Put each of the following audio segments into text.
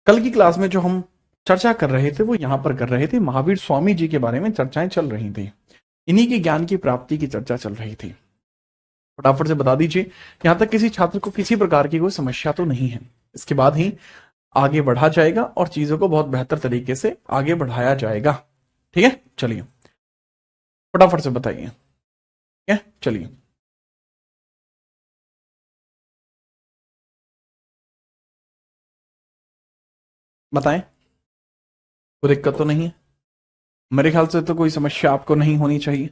कल की क्लास में जो हम चर्चा कर रहे थे वो यहां पर कर रहे थे, महावीर स्वामी जी के बारे में चर्चाएं चल रही थी। इन्हीं के ज्ञान की प्राप्ति की चर्चा चल रही थी। फटाफट से बता दीजिए, यहां तक किसी छात्र को किसी प्रकार की कोई समस्या तो नहीं है। इसके बाद ही आगे बढ़ा जाएगा और चीजों को बहुत बेहतर तरीके से आगे बढ़ाया जाएगा। ठीक है, चलिए फटाफट से बताइए। ठीक है, चलिए। बताएं, कोई दिक्कत तो नहीं है? मेरे ख्याल से तो कोई समस्या आपको नहीं होनी चाहिए।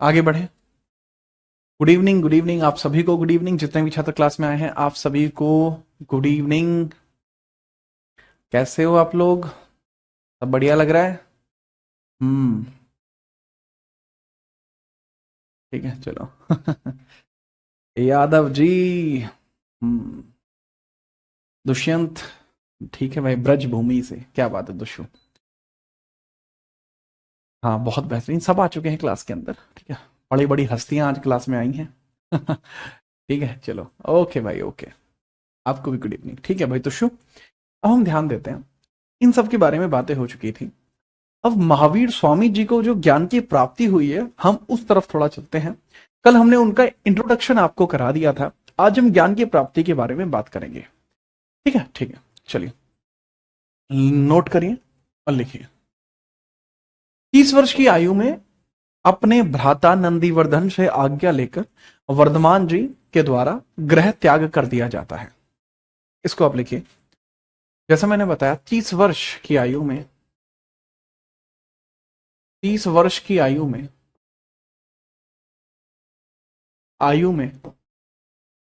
आगे बढ़े। गुड इवनिंग, गुड इवनिंग आप सभी को। गुड इवनिंग जितने भी छात्र क्लास में आए हैं आप सभी को गुड इवनिंग। कैसे हो आप लोग? सब बढ़िया लग रहा है? हम्म। ठीक है, चलो। यादव जी। हम्म। दुष्यंत। ठीक है भाई, ब्रज भूमि से, क्या बात है दुष्यु। हाँ, बहुत बेहतरीन, सब आ चुके हैं क्लास के अंदर। ठीक है, बड़ी बड़ी हस्तियां आज क्लास में आई हैं। ठीक है, चलो। ओके भाई, ओके। आपको भी गुड इवनिंग। ठीक है भाई तुषु, अब हम ध्यान देते हैं। इन सब के बारे में बातें हो चुकी थी। अब महावीर स्वामी जी को जो ज्ञान की प्राप्ति हुई है, हम उस तरफ थोड़ा चलते हैं। कल हमने उनका इंट्रोडक्शन आपको करा दिया था। आज हम ज्ञान की प्राप्ति के बारे में बात करेंगे। ठीक है, ठीक है, चलिए नोट करिए और लिखिए। 30 वर्ष की आयु में अपने भ्राता नंदीवर्धन से आज्ञा लेकर वर्धमान जी के द्वारा गृह त्याग कर दिया जाता है। इसको आप लिखिए। जैसा मैंने बताया, 30 वर्ष की आयु में, 30 वर्ष की आयु में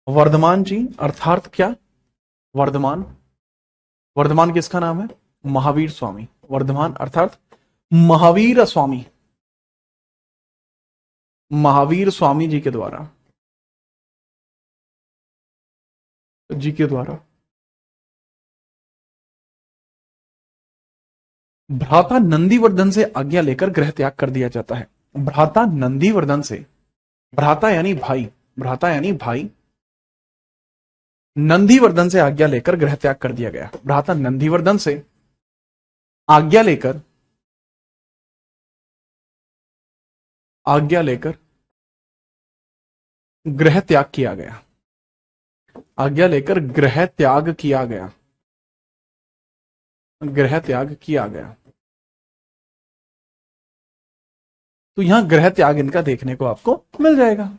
वर्धमान जी अर्थात क्या? वर्धमान। वर्धमान किसका नाम है? महावीर स्वामी। वर्धमान अर्थात महावीर स्वामी। महावीर स्वामी जी के द्वारा भ्राता नंदीवर्धन से आज्ञा लेकर गृह त्याग कर दिया जाता है। भ्राता नंदीवर्धन से, भ्राता यानी भाई, भ्राता यानी भाई, नंदीवर्धन से आज्ञा लेकर गृह त्याग कर दिया गया। भ्राता नंदीवर्धन से आज्ञा लेकर, आज्ञा लेकर गृह त्याग किया गया। आज्ञा लेकर गृह त्याग किया गया। गृह त्याग किया गया। तो यहां गृह त्याग इनका देखने को आपको मिल जाएगा।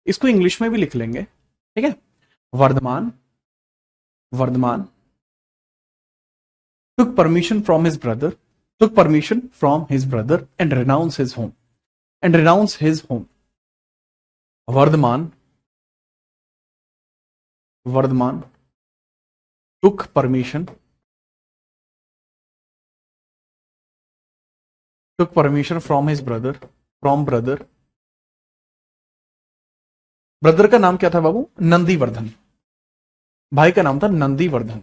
इसको इंग्लिश में भी लिख लेंगे। ठीक है, Vardhaman, Vardhaman took permission from his brother, took permission from his brother and renounced his home, and renounced his home. Vardhaman, Vardhaman took permission, took permission from his brother, from brother. Brother का नाम क्या था बाबू? नंदीवर्धन। भाई का नाम था नंदीवर्धन।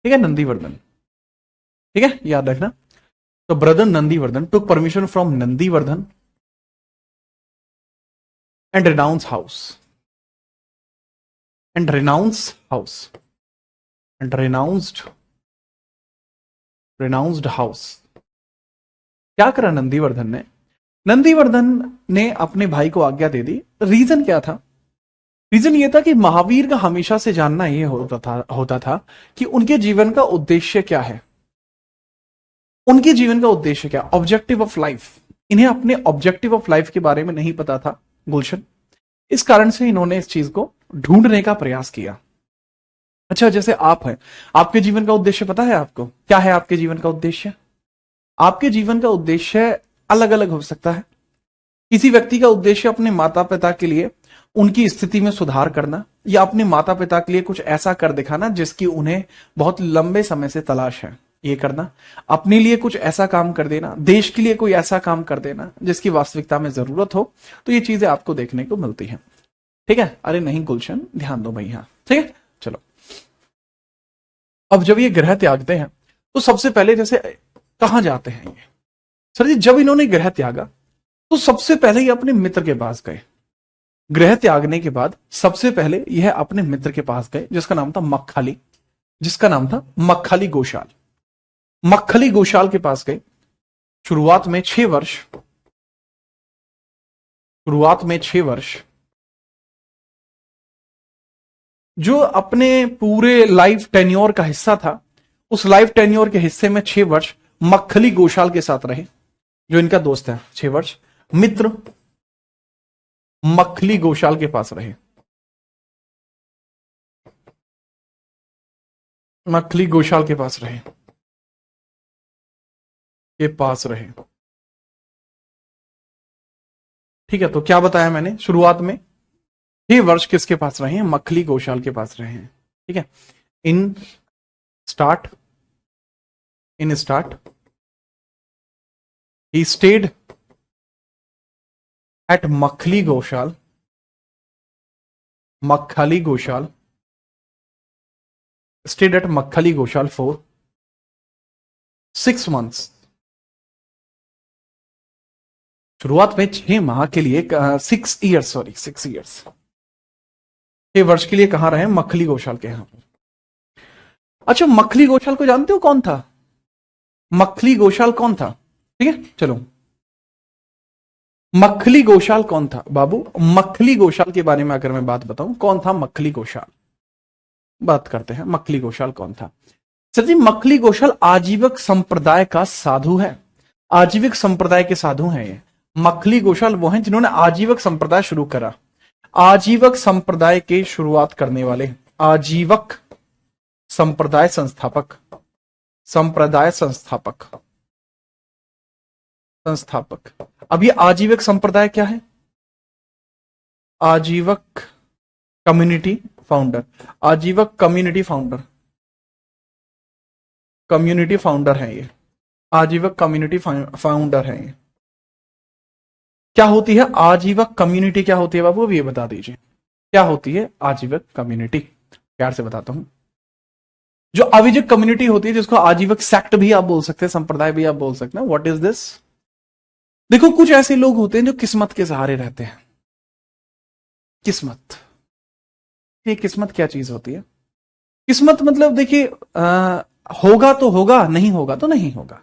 ठीक है, नंदीवर्धन। ठीक है, याद रखना। तो brother Nandivardhan took permission from Nandivardhan and renounce house, and renounce house, and renounced house. क्या करा नंदीवर्धन ने? नंदीवर्धन ने अपने भाई को आज्ञा दे दी। रीजन क्या था? रीजन ये था कि महावीर का हमेशा से जानना ये होता था कि उनके जीवन का उद्देश्य क्या है। उनके जीवन का उद्देश्य क्या, ऑब्जेक्टिव ऑफ लाइफ। इन्हें अपने ऑब्जेक्टिव ऑफ लाइफ के बारे में नहीं पता था गुलशन। इस कारण से इन्होंने इस चीज को ढूंढने का प्रयास किया। अच्छा, जैसे आप हैं, आपके जीवन का उद्देश्य पता है आपको? क्या है आपके जीवन का उद्देश्य? आपके जीवन का उद्देश्य अलग अलग हो सकता है। किसी व्यक्ति का उद्देश्य अपने माता पिता के लिए उनकी स्थिति में सुधार करना, या अपने माता पिता के लिए कुछ ऐसा कर दिखाना जिसकी उन्हें बहुत लंबे समय से तलाश है, ये करना। अपने लिए कुछ ऐसा काम कर देना, देश के लिए कोई ऐसा काम कर देना जिसकी वास्तविकता में जरूरत हो। तो ये चीजें आपको देखने को मिलती हैं। ठीक है, अरे नहीं गुलशन, ध्यान दो भाई। हाँ, ठीक है, चलो। अब जब ये गृह त्यागते हैं तो सबसे पहले जैसे कहां जाते हैं ये? सर जी, जब इन्होंने गृह त्यागा तो सबसे पहले ही अपने मित्र के पास गए। गृह त्यागने के बाद सबसे पहले यह अपने मित्र के पास गए जिसका नाम था मक्खली, जिसका नाम था मक्खली गोशाल। मक्खली गोशाल के पास गए। शुरुआत में 6 वर्ष, शुरुआत में 6 वर्ष जो अपने पूरे लाइफ टेन्योर का हिस्सा था, उस लाइफ टेन्योर के हिस्से में 6 वर्ष मक्खली गोशाल के साथ रहे, जो इनका दोस्त है। 6 वर्ष मित्र मक्खली गोशाल के पास रहे, मक्खली गोशाल के पास रहे, के पास रहे। ठीक है, तो क्या बताया मैंने, शुरुआत में 6 वर्ष किसके पास रहे हैं, मक्खली गोशाल के पास रहे हैं। ठीक है, in start he stayed at Makkhali Goshal stayed at Makkhali Goshal for 6 months। शुरुआत में 6 माह के लिए 6 ईयर्स 6 वर्ष के लिए कहां रहे, मक्खली गोशाल के यहां पर। अच्छा, मक्खली गोशाल को जानते हो कौन था, मक्खली गोशाल कौन था? ठीक है, चलो मक्खली गोशाल कौन था बाबू, मक्खली गोशाल के बारे में अगर मैं बात बताऊं, कौन था मक्खली गोशाल, बात करते हैं मक्खली गोशाल कौन था। सर जी, मक्खली गोशाल आजीवक संप्रदाय का साधु है, आजीवक संप्रदाय के साधु हैं ये। मक्खली गोशाल वो हैं जिन्होंने आजीवक संप्रदाय शुरू करा, आजीवक संप्रदाय के शुरुआत करने वाले, आजीवक संप्रदाय संस्थापक, संप्रदाय संस्थापक। अब ये आजीवक संप्रदाय क्या है, आजीवक community founder, आजीवक community founder, community founder है ये, आजीवक कम्युनिटी फाउंडर है ये। क्या होती है आजीवक कम्युनिटी, क्या होती है बाबू, अब ये बता दीजिए क्या होती है आजीवक कम्युनिटी। प्यार से बताता हूं, जो अविजक कम्युनिटी होती है, जिसको आजीवक सेक्ट भी आप बोल सकते हैं, संप्रदाय भी आप बोल सकते हैं। व्हाट इज दिस, देखो कुछ ऐसे लोग होते हैं जो किस्मत के सहारे रहते हैं। किस्मत, ये किस्मत क्या चीज होती है, किस्मत मतलब देखिए होगा तो होगा, नहीं होगा तो नहीं होगा।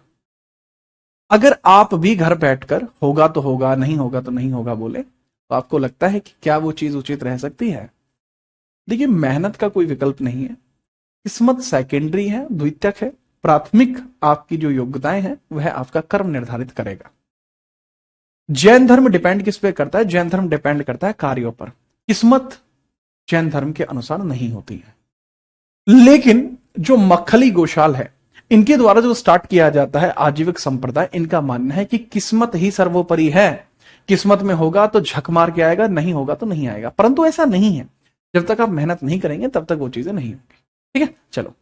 अगर आप भी घर बैठकर होगा तो होगा, नहीं होगा तो नहीं होगा बोले, तो आपको लगता है कि क्या वो चीज उचित रह सकती है? देखिए, मेहनत का कोई विकल्प नहीं है, किस्मत सेकेंडरी है, द्वितीयक है। प्राथमिक आपकी जो योग्यताएं हैं वह आपका कर्म निर्धारित करेगा। जैन धर्म डिपेंड किस पे करता है, जैन धर्म डिपेंड करता है कार्यों पर। किस्मत जैन धर्म के अनुसार नहीं होती है। लेकिन जो मक्खली गोशाल है, इनके द्वारा जो स्टार्ट किया जाता है आजीविक संप्रदाय, इनका मानना है कि किस्मत ही सर्वोपरि है, किस्मत में होगा तो झक मार के आएगा, नहीं होगा तो नहीं आएगा। परंतु ऐसा नहीं है, जब तक आप मेहनत नहीं करेंगे तब तक वो चीजें नहीं होंगी। ठीक है, चलो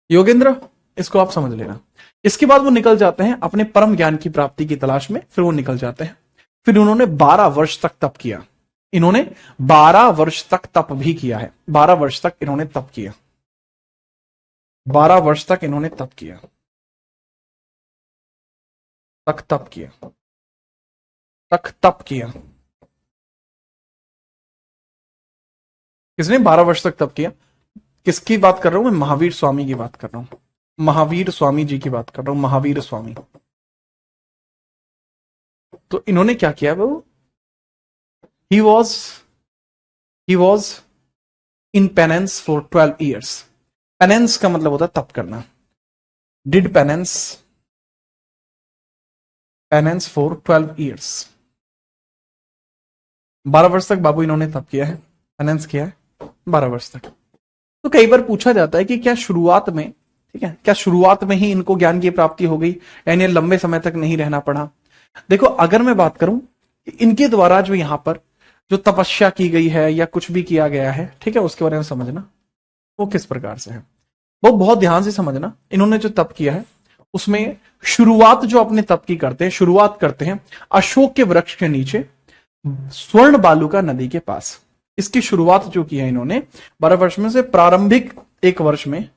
योगेंद्र, इसको आप समझ लेना। इसके बाद वो निकल जाते हैं अपने परम ज्ञान की प्राप्ति की तलाश में, फिर वो निकल जाते हैं। फिर उन्होंने 12 वर्ष तक तप किया, इन्होंने 12 वर्ष तक तप भी किया है, 12 वर्ष तक इन्होंने तप किया, 12 वर्ष तक इन्होंने तप किया, तप किया। किसने 12 वर्ष तक तप किया? किसकी बात कर रहा हूं मैं? महावीर स्वामी की बात कर रहा हूं, महावीर स्वामी जी की बात कर रहा हूं, महावीर स्वामी। तो इन्होंने क्या किया बाबू, he was in penance for 12 years. Penance का मतलब होता है तप करना। डिड पेनेंस फॉर 12 ईयर्स, 12 वर्ष तक बाबू इन्होंने तप किया है, पेनेंस किया है 12 वर्ष तक। तो कई बार पूछा जाता है कि क्या शुरुआत में, ठीक है, क्या शुरुआत में ही इनको ज्ञान की प्राप्ति हो गई, यानी लंबे समय तक नहीं रहना पड़ा? देखो, अगर मैं बात करूं इनके द्वारा जो यहां पर जो तपस्या की गई है या कुछ भी किया गया है, ठीक है, उसके बारे में समझना वो किस प्रकार से है, वो बहुत ध्यान से समझना। इन्होंने जो तप किया है उसमें शुरुआत जो अपने तप की करते हैं, शुरुआत करते हैं अशोक के वृक्ष के नीचे स्वर्ण बालुका नदी के पास। इसकी शुरुआत जो की है इन्होंने 12 वर्ष में से प्रारंभिक एक वर्ष में,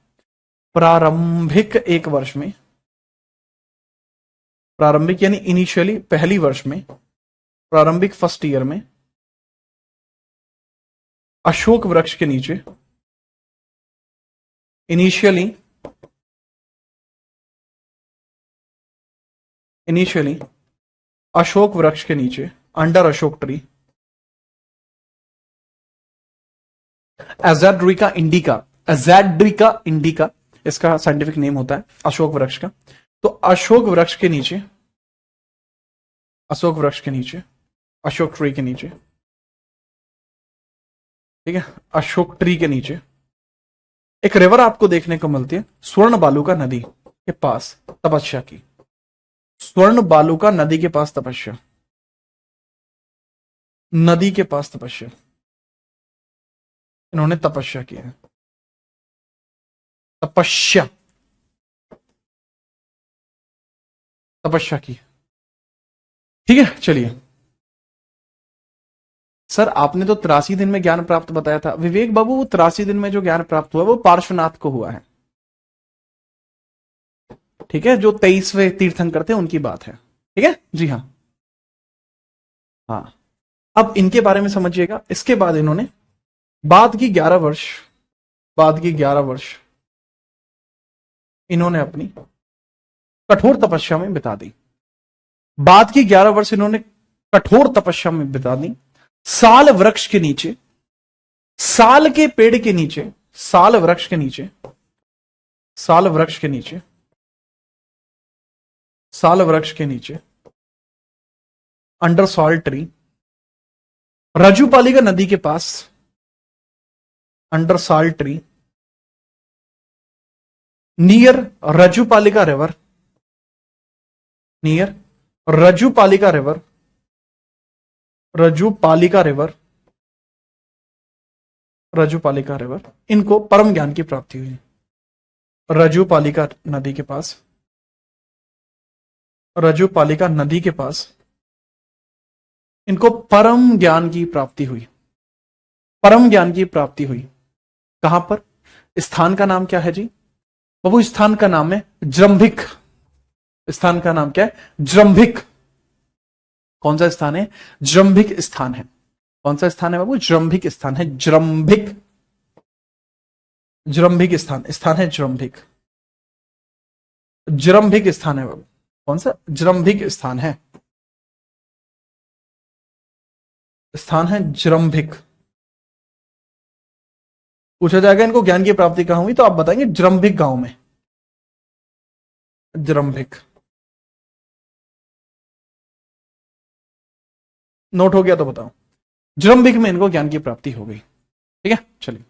प्रारंभिक यानी इनिशियली पहली वर्ष में, प्रारंभिक फर्स्ट ईयर में अशोक वृक्ष के नीचे, इनिशियली अशोक वृक्ष के नीचे, under Ashok tree, azadirachta indica, azadirachta indica इसका साइंटिफिक नेम होता है अशोक वृक्ष का। तो अशोक वृक्ष के नीचे, अशोक वृक्ष के नीचे, अशोक ट्री के नीचे, ठीक है, अशोक ट्री के नीचे एक रिवर आपको देखने को मिलती है, स्वर्ण बालुका नदी के पास तपस्या की। स्वर्ण बालुका नदी के पास तपस्या, नदी के पास तपस्या, इन्होंने तपस्या की है, तपस्या, तपस्या की। ठीक है, चलिए सर आपने तो 83 दिन में ज्ञान प्राप्त बताया था। विवेक बाबू, वो 83 दिन में जो ज्ञान प्राप्त हुआ वो पार्श्वनाथ को हुआ है, ठीक है, जो 23वें तीर्थंकर थे उनकी बात है, ठीक है जी हाँ। हाँ, अब इनके बारे में समझिएगा। इसके बाद इन्होंने बाद की 11 वर्ष, बाद की 11 वर्ष इन्होंने अपनी कठोर तपस्या में बिता दी। बाद की 11 वर्ष इन्होंने कठोर तपस्या में बिता दी, साल वृक्ष के नीचे, साल के पेड़ के नीचे, साल वृक्ष के नीचे, साल वृक्ष के नीचे, साल वृक्ष के नीचे, अंडर सॉल्ट ट्री, रजुपालिका नदी के पास, under salt tree, near Rajupalika river, near Rajupalika river, Rajupalika river, Rajupalika river, इनको परम ज्ञान की प्राप्ति हुई। रजुपालिका नदी के पास, रजुपालिका नदी के पास इनको परम ज्ञान की प्राप्ति हुई, परम ज्ञान की प्राप्ति हुई। कहां पर? स्थान का नाम क्या है जी बाबू? स्थान का नाम है जृंभिक। स्थान का नाम क्या है? जृंभिक। कौन सा स्थान है? जृंभिक स्थान है। कौन सा स्थान है बाबू? जृंभिक स्थान है, जृंभिक, जृंभिक स्थान, स्थान है जृंभिक, जृंभिक स्थान है बाबू। कौन सा? जृंभिक स्थान है, स्थान है जृंभिक। पूछा जाएगा इनको ज्ञान की प्राप्ति कहां हुई, तो आप बताएंगे जृंभिक गांव में, जृंभिक। नोट हो गया तो बताओ। जृंभिक में इनको ज्ञान की प्राप्ति हो गई। ठीक है, चलिए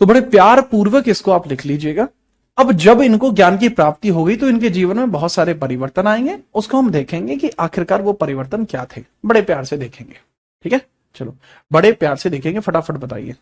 तो बड़े प्यार पूर्वक इसको आप लिख लीजिएगा। अब जब इनको ज्ञान की प्राप्ति हो गई तो इनके जीवन में बहुत सारे परिवर्तन आएंगे, उसको हम देखेंगे कि आखिरकार वो परिवर्तन क्या थे, बड़े प्यार से देखेंगे। ठीक है, चलो बड़े प्यार से देखेंगे, फटाफट बताइए।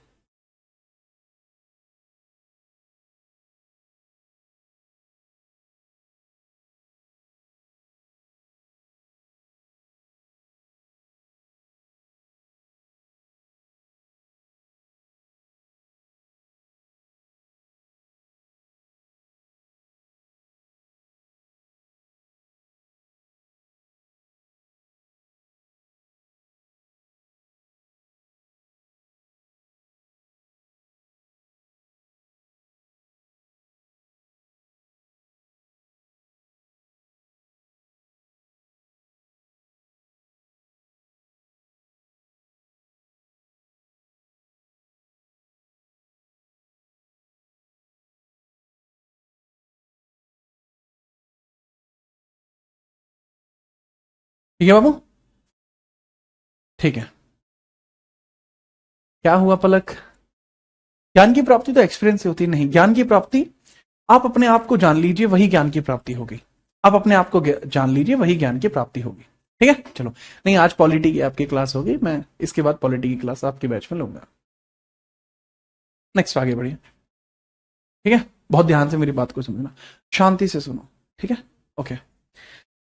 ठीक है बाबू, ठीक है। क्या हुआ पलक? ज्ञान की प्राप्ति तो एक्सपीरियंस से होती नहीं, ज्ञान की प्राप्ति आप अपने आप को जान लीजिए, वही ज्ञान की प्राप्ति होगी। आप अपने आप को जान लीजिए, वही ज्ञान की प्राप्ति होगी। ठीक है, चलो। नहीं, आज पॉलिटी की आपकी क्लास होगी, मैं इसके बाद पॉलिटी की क्लास आपके बैच में लूंगा। नेक्स्ट आगे बढ़िए। ठीक है, बहुत ध्यान से मेरी बात को समझना, शांति से सुनो। ठीक है, ओके।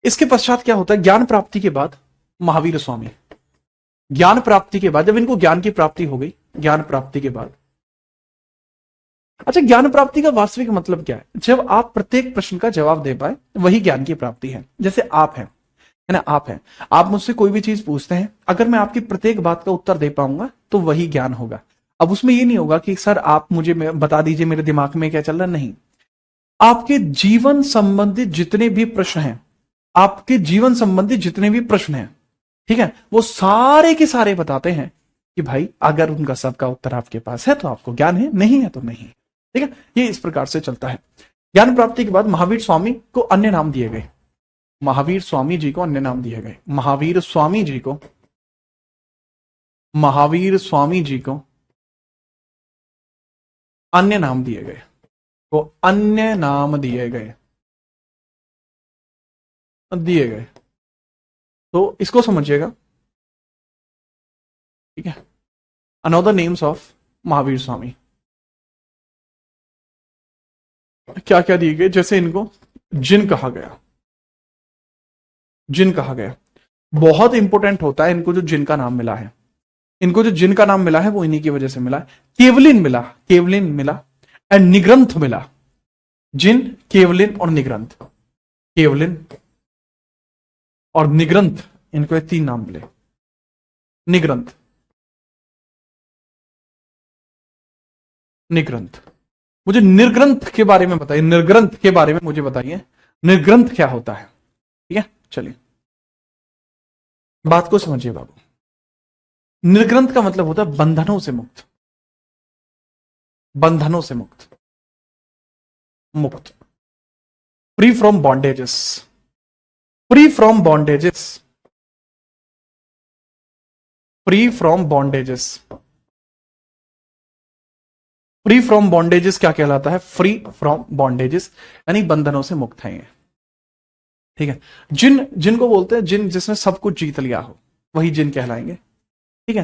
इसके पश्चात क्या होता है? ज्ञान प्राप्ति के बाद महावीर स्वामी, ज्ञान प्राप्ति के बाद जब इनको ज्ञान की प्राप्ति हो गई, ज्ञान प्राप्ति के बाद, अच्छा ज्ञान प्राप्ति का वास्तविक मतलब क्या है? जब आप प्रत्येक प्रश्न का जवाब दे पाए, वही ज्ञान की प्राप्ति है। जैसे आप हैं, है ना, आप हैं, आप मुझसे कोई भी चीज पूछते हैं, अगर मैं आपकी प्रत्येक बात का उत्तर दे पाऊंगा, तो वही ज्ञान होगा। अब उसमें ये नहीं होगा कि सर आप मुझे बता दीजिए मेरे दिमाग में क्या चल रहा है, नहीं। आपके जीवन संबंधित जितने भी प्रश्न हैं, आपके जीवन संबंधित जितने भी प्रश्न हैं, ठीक है, वो सारे के सारे बताते हैं कि भाई अगर उनका सबका उत्तर आपके पास है तो आपको ज्ञान है, नहीं है तो नहीं। ठीक है, ये इस प्रकार से चलता है। ज्ञान प्राप्ति के बाद महावीर स्वामी को अन्य नाम दिए गए। महावीर स्वामी जी को अन्य नाम दिए गए। महावीर स्वामी जी को अन्य नाम दिए गए। वो अन्य नाम दिए गए। तो इसको समझिएगा, ठीक है। अनदर नेम्स ऑफ महावीर स्वामी क्या क्या दिए गए, जैसे इनको जिन कहा गया। बहुत इंपॉर्टेंट होता है इनको जो जिन का नाम मिला है। इनको जो जिन का नाम मिला है वो इन्हीं की वजह से मिला है। केवलिन मिला एंड निग्रंथ मिला। जिन, केवलिन और निग्रंथ। केवलिन और निग्रंथ, इनको ये 3 नाम मिले। निग्रंथ, मुझे निर्ग्रंथ के बारे में बताइए। निर्ग्रंथ के बारे में मुझे बताइए, निर्ग्रंथ क्या होता है। ठीक है, चलिए बात को समझिए बाबू। निर्ग्रंथ का मतलब होता है बंधनों से मुक्त। Free from bondages. Free from bondages क्या कहलाता है? फ्री फ्रॉम बॉन्डेजेस यानी बंधनों से मुक्त है ये। ठीक है, जिनको बोलते हैं जिन, जिसने सब कुछ जीत लिया हो, वही जिन कहलाएंगे। ठीक है,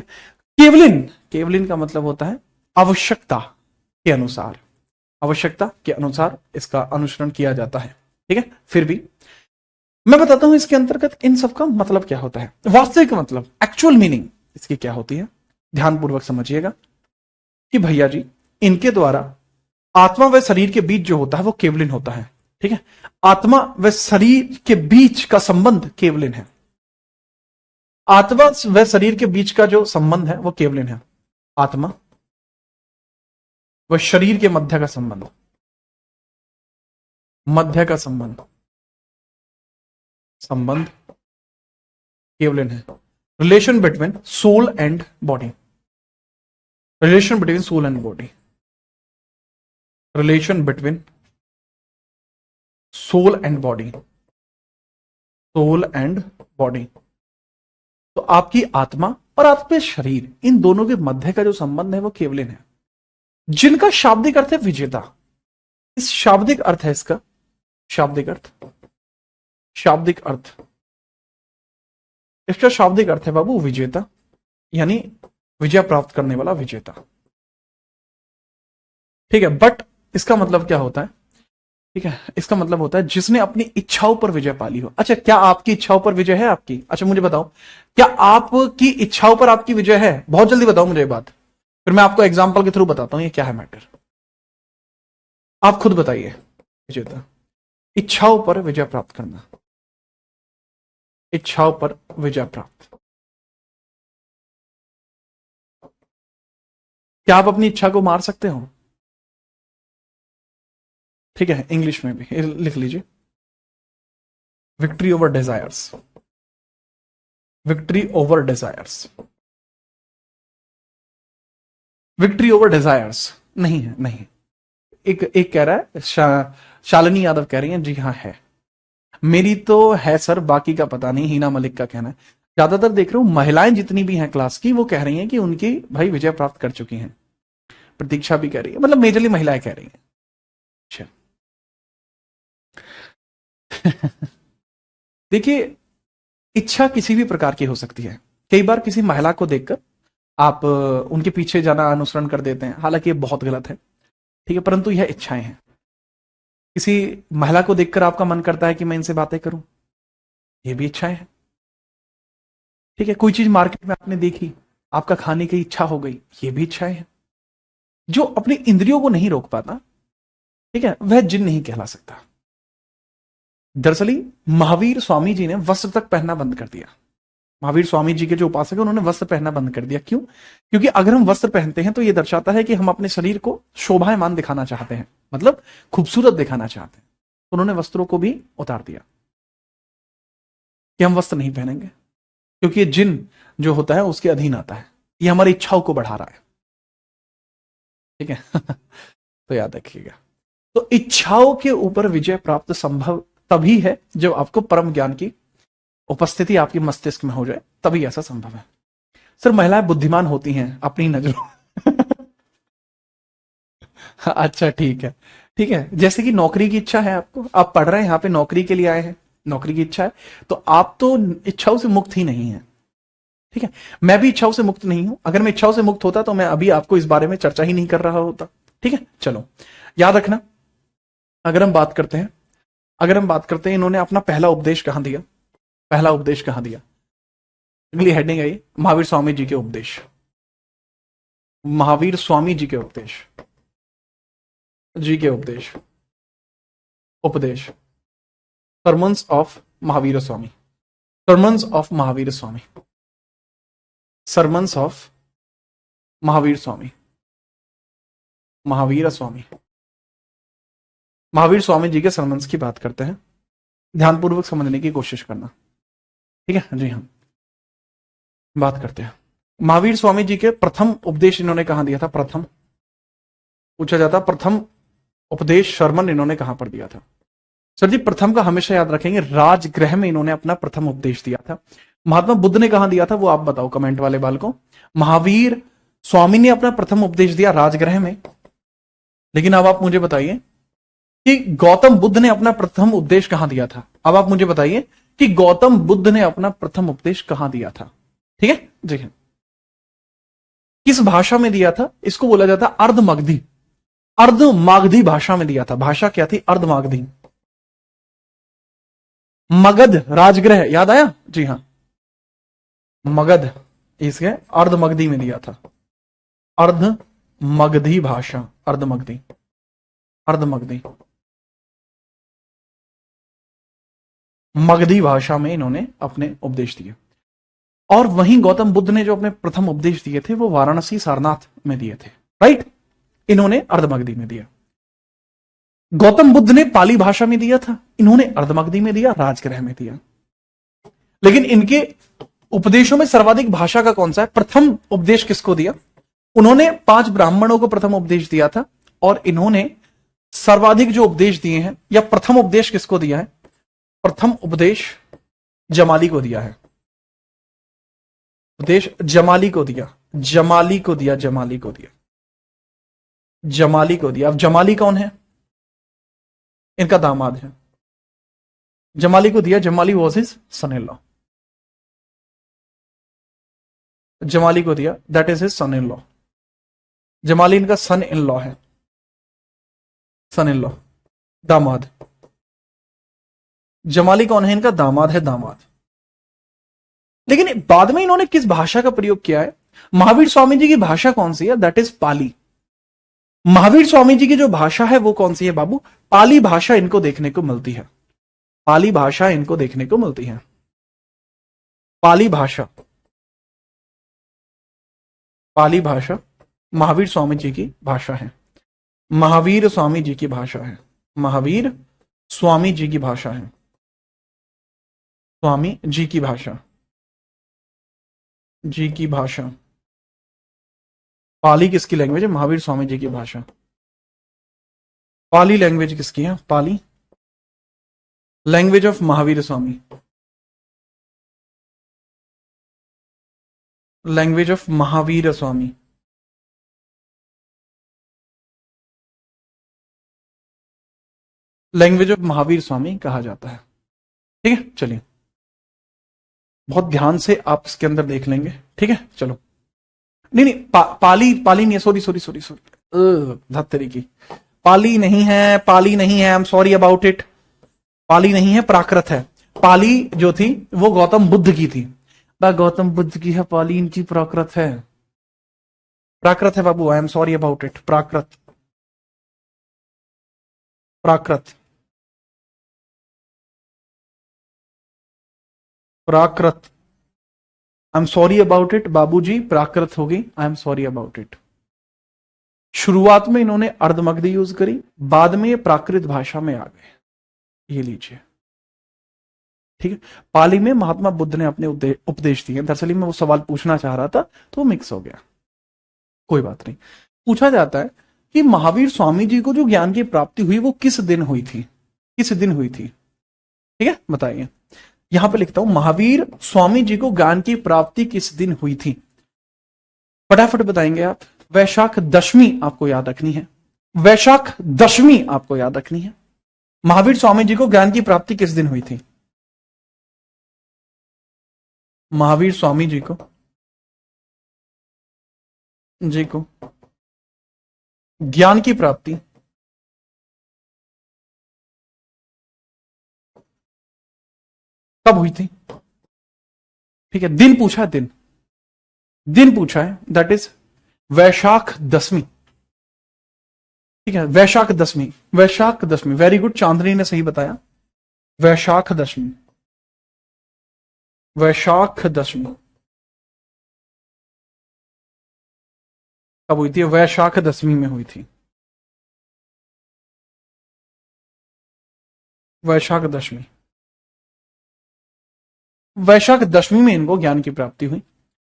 केवलिन का मतलब होता है आवश्यकता के अनुसार इसका अनुसरण किया जाता है। ठीक है, फिर भी मैं बताता हूं इसके अंतर्गत इन सब का मतलब क्या होता है, वास्तविक मतलब, एक्चुअल मीनिंग इसकी क्या होती है। ध्यानपूर्वक समझिएगा कि भैया जी, इनके द्वारा आत्मा व शरीर के बीच जो होता है वो केवलिन होता है। ठीक है, आत्मा व शरीर के बीच का संबंध केवलिन है। आत्मा व शरीर के बीच का जो संबंध है वो केवलिन है। आत्मा व शरीर के मध्य का संबंध केवलिन है। Relation between soul and body. Relation between soul and body. तो आपकी आत्मा और आपके शरीर, इन दोनों के मध्य का जो संबंध है वो केवलिन है। जिनका शाब्दिक अर्थ है विजेता। इस शाब्दिक अर्थ है इसका, इसका शाब्दिक अर्थ है बाबू विजेता, यानी विजय प्राप्त करने वाला विजेता। ठीक है, बट इसका मतलब क्या होता है? ठीक है, इसका मतलब होता है जिसने अपनी इच्छाओं पर विजय पाली हो। अच्छा, क्या आपकी इच्छाओं पर विजय है आपकी? अच्छा मुझे बताओ, क्या आपकी इच्छाओं पर आपकी विजय है? बहुत जल्दी बताओ मुझे ये बात, फिर मैं आपको एग्जांपल के थ्रू बताता हूं ये क्या है मैटर। आप खुद बताइए। विजेता, इच्छाओं पर विजय प्राप्त करना, इच्छाओं पर विजय प्राप्त। क्या आप अपनी इच्छा को मार सकते हो? ठीक है, इंग्लिश में भी लिख लीजिए, victory over desires. Victory over desires नहीं है, नहीं। एक कह रहा है, शालिनी यादव कह रही है, जी हाँ है, मेरी तो है सर, बाकी का पता नहीं। हीना मलिक का कहना है, ज्यादातर देख रहे हूं महिलाएं जितनी भी हैं क्लास की, वो कह रही हैं कि उनकी भाई विजय प्राप्त कर चुकी हैं। प्रतीक्षा भी कह रही है, मतलब मेजरली महिलाएं कह रही हैं। अच्छा देखिए, इच्छा किसी भी प्रकार की हो सकती है। कई बार किसी महिला को देखकर आप उनके पीछे जाना अनुसरण कर देते हैं, हालांकि ये बहुत गलत है। ठीक है, परंतु यह इच्छाएं हैं। किसी महिला को देखकर आपका मन करता है कि मैं इनसे बातें करूं, ये भी इच्छाएं हैं। ठीक है, कोई चीज मार्केट में आपने देखी, आपका खाने की इच्छा हो गई, ये भी इच्छाएं हैं। जो अपनी इंद्रियों को नहीं रोक पाता, ठीक है, वह जिन नहीं कहला सकता। दरअसल महावीर स्वामी जी ने वस्त्र तक पहनना बंद कर दिया। महावीर स्वामी जी के जो उपासक है उन्होंने वस्त्र पहनना बंद कर दिया। क्यों? क्योंकि अगर हम वस्त्र पहनते हैं तो ये दर्शाता है कि हम अपने शरीर को शोभायमान दिखाना चाहते हैं, मतलब खूबसूरत दिखाना चाहते हैं। तो उन्होंने वस्त्रों को भी उतार दिया कि हम वस्त्र नहीं पहनेंगे, क्योंकि ये जिन जो होता है उसके अधीन आता है, ये हमारी इच्छाओं को बढ़ा रहा है। ठीक है तो याद रखिएगा, तो इच्छाओं के ऊपर विजय प्राप्त संभव तभी है जब आपको परम ज्ञान की उपस्थिति आपके मस्तिष्क में हो जाए, तभी ऐसा संभव है। सर महिलाएं बुद्धिमान होती हैं अपनी नजरों अच्छा ठीक है, ठीक है। जैसे कि नौकरी की इच्छा है आपको, आप पढ़ रहे हैं यहाँ पे, नौकरी के लिए आए हैं, नौकरी की इच्छा है, तो आप तो इच्छाओं से मुक्त ही नहीं है। ठीक है, मैं भी इच्छाओं से मुक्त नहीं हूं। अगर मैं इच्छाओं से मुक्त होता तो मैं अभी आपको इस बारे में चर्चा ही नहीं कर रहा होता। ठीक है, चलो याद रखना। अगर हम बात करते हैं, इन्होंने अपना पहला उपदेश कहां दिया? पहला उपदेश कहां दिया? अगली हेडिंग आई महावीर स्वामी जी के उपदेश। महावीर स्वामी जी के उपदेश, उपदेश, sermons of Mahavir Swami, sermons of Mahavir Swami, sermons of Mahavir Swami, Mahavir Swami, Mahavir Swami ji के सरमन्स की बात करते हैं। ध्यानपूर्वक समझने की कोशिश करना। ठीक है जी, हाँ बात करते हैं। महावीर स्वामी जी के प्रथम उपदेश इन्होंने कहां दिया था? प्रथम पूछा जाता, प्रथम उपदेश शर्मन इन्होंने कहां पर दिया था? सर जी प्रथम का हमेशा याद रखेंगे, राजगृह में इन्होंने अपना प्रथम उपदेश दिया था। महात्मा बुद्ध ने कहां दिया था वो आप बताओ कमेंट वाले बाल को। महावीर स्वामी ने अपना प्रथम उपदेश दिया राजगृह में, लेकिन अब आप मुझे बताइए कि गौतम बुद्ध ने अपना प्रथम उपदेश कहां दिया था? अब आप मुझे बताइए कि गौतम बुद्ध ने अपना प्रथम उपदेश कहां दिया था? ठीक है जी, हाँ किस भाषा में दिया था? इसको बोला जाता अर्धमागधी, अर्धमागधी भाषा में दिया था। भाषा क्या थी? अर्धमागधी। मगध राजगृह याद आया? जी हाँ, मगध इसके अर्धमगधी में दिया था। अर्धमगधी भाषा, अर्धमगधी, अर्धमगधी, मगधी भाषा में इन्होंने अपने उपदेश दिए। और वहीं गौतम बुद्ध ने जो अपने प्रथम उपदेश दिए थे वो वाराणसी सारनाथ में दिए थे, राइट? इन्होंने अर्धमगधी में दिया। गौतम बुद्ध ने पाली भाषा में दिया था, इन्होंने अर्धमगधी में दिया, राजगृह में दिया। लेकिन इनके उपदेशों में सर्वाधिक भाषा का कौन सा है? प्रथम उपदेश किसको दिया? उन्होंने 5 ब्राह्मणों को प्रथम उपदेश दिया था, और इन्होंने सर्वाधिक जो उपदेश दिए हैं, या प्रथम उपदेश किसको दिया है? प्रथम उपदेश जमाली को दिया है। उपदेश जमाली को दिया, जमाली को दिया, जमाली को दिया, जमाली को दिया। अब जमाली कौन है? इनका दामाद है। जमाली को दिया, Jamali was his son in law. Jamali को दिया, that is his son in law. Jamali इनका सन इन लॉ है, सन इन लॉ, दामाद। जमाली कौन है? इनका दामाद है, दामाद। लेकिन बाद में इन्होंने किस भाषा का प्रयोग किया है? महावीर स्वामी जी की भाषा कौन सी है? दैट इज पाली। महावीर स्वामी जी की जो भाषा है वो कौन सी है बाबू? पाली भाषा इनको देखने को मिलती है, पाली भाषा इनको देखने को मिलती है। पाली भाषा, पाली भाषा महावीर स्वामी जी की भाषा है, महावीर स्वामी जी की भाषा है, महावीर स्वामी जी की भाषा है, स्वामी जी की भाषा, जी की भाषा। पाली किसकी लैंग्वेज है? महावीर स्वामी जी की भाषा। पाली लैंग्वेज किसकी है? Pali language of Mahavir Swami, language of Mahavir Swami. Language of Mahavir Swami कहा जाता है। ठीक है, चलिए बहुत ध्यान से आप इसके अंदर देख लेंगे। ठीक है, चलो। नहीं नहीं, पाली, पाली नहीं है, सॉरी सॉरी सॉरी सॉरी, धत्तरी की पाली नहीं है, पाली नहीं है, I am sorry about it. Pali नहीं है, प्राकृत है। पाली जो थी वो गौतम बुद्ध की थी, गौतम बुद्ध की है, पाली इनकी प्राकृत है, प्राकृत है बाबू, I am sorry about it. Prakrit, Prakrit, Prakrit, I am sorry about it, बाबूजी प्राकृत होगी I am sorry about it. शुरुआत में इन्होंने अर्धमगधी यूज करी, बाद में ये प्राकृत भाषा में आ गए। ये लीजिए, ठीक है। पाली में महात्मा बुद्ध ने अपने उपदेश दिए। दरअसल मैं वो सवाल पूछना चाह रहा था तो मिक्स हो गया, कोई बात नहीं। पूछा जाता है कि महावीर स्वामी जी को जो ज्ञान की प्राप्ति हुई वो किस दिन हुई थी, किस दिन हुई थी, ठीक है, बताइए। यहां पे लिखता हूं, महावीर स्वामी जी को ज्ञान की प्राप्ति किस दिन हुई थी। फटाफट बताएंगे आप। वैशाख दशमी आपको याद रखनी है, वैशाख दशमी आपको याद रखनी है। महावीर स्वामी जी को ज्ञान की प्राप्ति किस दिन हुई थी? महावीर स्वामी जी को ज्ञान की प्राप्ति कब हुई थी? ठीक है, दिन पूछा है, दिन पूछा है, दैट इज वैशाख दशमी। ठीक है, वैशाख दशमी, वैशाख दशमी, वेरी गुड, चांदनी ने सही बताया। वैशाख दशमी, वैशाख दशमी कब हुई थी? वैशाख दशमी में हुई थी, वैशाख दशमी। वैशाख दशमी में इनको ज्ञान की प्राप्ति हुई,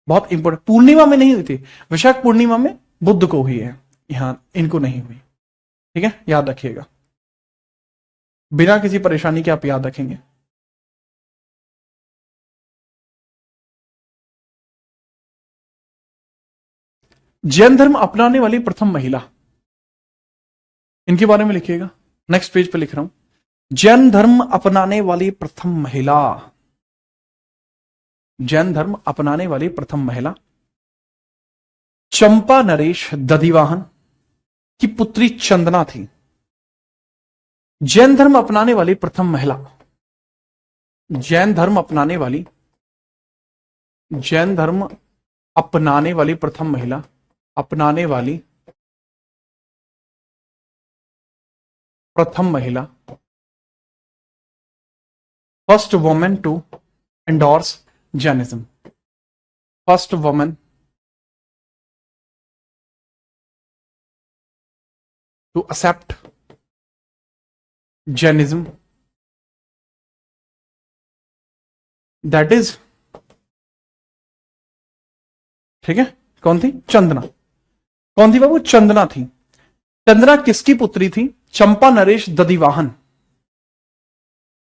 बहुत इंपॉर्टेंट। पूर्णिमा में नहीं हुई थी, वैशाख पूर्णिमा में बुद्ध को हुई है, यहां इनको नहीं हुई। ठीक है, याद रखिएगा, बिना किसी परेशानी के आप याद रखेंगे। जैन धर्म अपनाने वाली प्रथम महिला, इनके बारे में लिखिएगा। नेक्स्ट पेज पे लिख रहा हूं, जैन धर्म अपनाने वाली प्रथम महिला, जैन धर्म अपनाने वाली प्रथम महिला चंपा नरेश दधिवाहन की पुत्री चंदना थी। जैन धर्म अपनाने वाली प्रथम महिला, जैन धर्म अपनाने वाली, जैन धर्म अपनाने वाली प्रथम महिला, अपनाने वाली प्रथम महिला, first women to endorse Jainism, first women to accept Jainism, that is, ठीक है, कौन थी? चंदना। कौन थी बाबू? चंदना थी। चंदना किसकी पुत्री थी? चंपा नरेश Dadhivahan,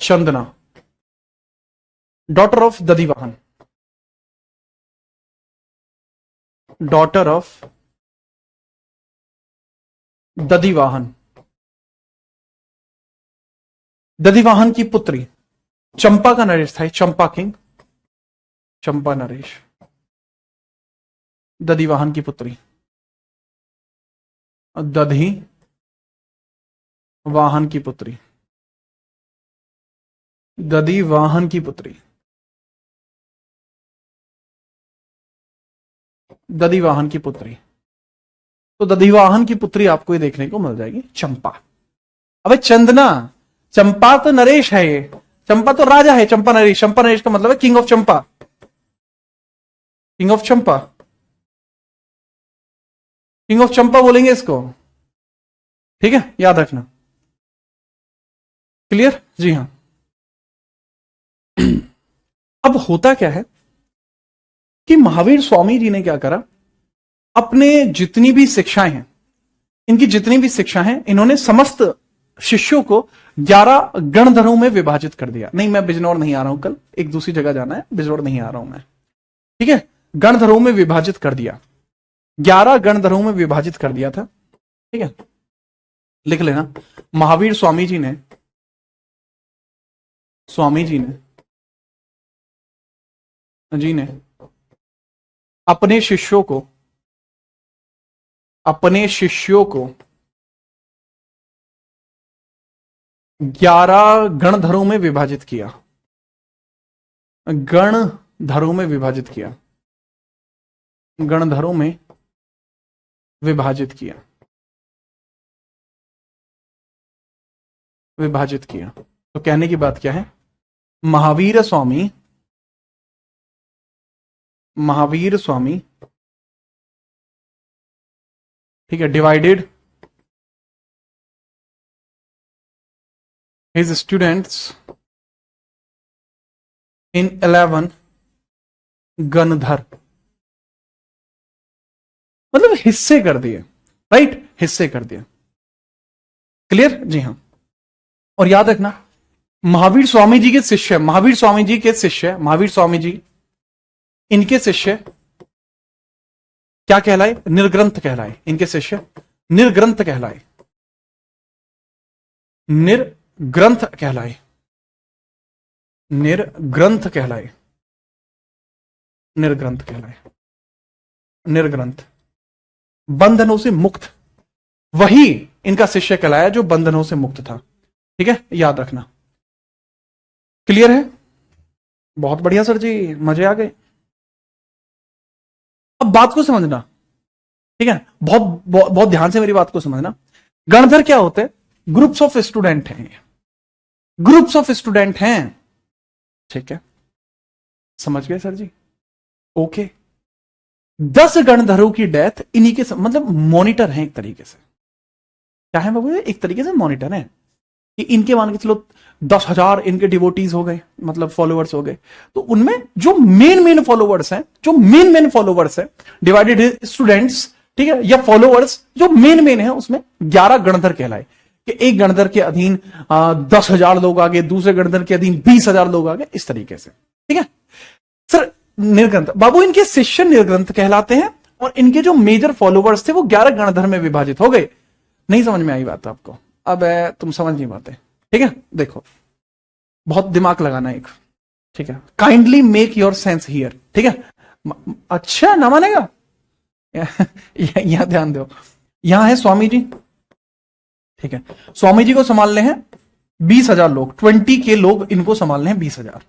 Chandana daughter of Dadhivahan, daughter of Dadhivahan, Dadhivahan की पुत्री। चंपा का नरेश था, चंपा किंग, चंपा नरेश दधिवाहन की पुत्री, दधि वाहन की पुत्री, दधि वाहन की पुत्री, दधिवाहन की पुत्री। तो दधिवाहन की पुत्री आपको ये देखने को मिल जाएगी, चंपा। अबे चंदना, चंपा तो नरेश है, ये चंपा तो राजा है, चंपा नरेश, चंपा नरेश का मतलब है king of Champa, king of Champa, king of Champa बोलेंगे इसको। ठीक है, याद रखना, क्लियर? जी हां। अब होता क्या है कि महावीर स्वामी जी ने क्या करा, अपने जितनी भी शिक्षाएं हैं, इनकी जितनी भी शिक्षा हैं, इन्होंने समस्त शिष्यों को 11 गणधरों में विभाजित कर दिया। नहीं, मैं बिजनौर नहीं आ रहा हूं, कल एक दूसरी जगह जाना है, बिजनौर नहीं आ रहा हूं मैं। ठीक है, गणधरों में विभाजित कर दिया, 11 गणधरों में विभाजित कर दिया था। ठीक है, लिख लेना। महावीर स्वामी जी ने, स्वामी जी ने अपने शिष्यों को, अपने शिष्यों को 11 गणधरों में विभाजित किया, गणधरों में विभाजित किया, गणधरों में विभाजित किया, विभाजित किया। तो कहने की बात क्या है, महावीर स्वामी महावीर स्वामी, ठीक है, डिवाइडेड हिज स्टूडेंट्स इन 11 गणधर, मतलब हिस्से कर दिए, राइट, हिस्से कर दिए। क्लियर? जी हां। और याद रखना, महावीर स्वामी जी के शिष्य, महावीर स्वामी जी के शिष्य, महावीर स्वामी जी, इनके शिष्य क्या कहलाए? निर्ग्रंथ कहलाए। इनके शिष्य निर्ग्रंथ कहलाए, निर्ग्रंथ कहलाए, निर्ग्रंथ कहलाए, निर्ग्रंथ कहलाए, निर्ग्रंथ, बंधनों से मुक्त, वही इनका शिष्य कहलाया जो बंधनों से मुक्त था। ठीक है, याद रखना। क्लियर है? बहुत बढ़िया सर जी, मजे आ गए। अब बात को समझना, ठीक है, बहुत बहुत, बहुत ध्यान से मेरी बात को समझना। गणधर क्या होते हैं? ग्रुप्स ऑफ स्टूडेंट हैं, ग्रुप्स ऑफ स्टूडेंट हैं। ठीक है, समझ गए सर जी? ओके। 10 गणधरों की डेथ इन्हीं के मतलब मॉनिटर हैं एक तरीके से। क्या है बाबू? एक तरीके से मॉनिटर है कि इनके मान के चलो 10,000 इनके डिवोटीज हो गए, मतलब फॉलोअर्स हो गए, तो उनमें जो मेन फॉलोअर्स हैं, जो मेन फॉलोअर्स हैं, डिवाइडेड स्टूडेंट्स, ठीक है, या फॉलोअर्स जो मेन है, उसमें 11 गणधर कहलाए कि एक गणधर के अधीन 10,000 लोग आ गए, दूसरे गणधर के अधीन 20,000 लोग आ गए, इस तरीके से। ठीक है सर। निर्ग्रंथ बाबू, इनके शिष्य निर्ग्रंथ कहलाते हैं और इनके जो मेजर फॉलोअर्स थे वो 11 गणधर में विभाजित हो गए। नहीं समझ में आई बात आपको? अब तुम समझ नहीं पाते। ठीक है, देखो, बहुत दिमाग लगाना एक। ठीक है, kindly make your sense here. ठीक है, अच्छा ना मानेगा? यहां ध्यान दो, यहां है स्वामी जी। ठीक है, स्वामी जी को संभालने हैं 20,000 लोग, 20 के लोग इनको संभालने हैं 20,000।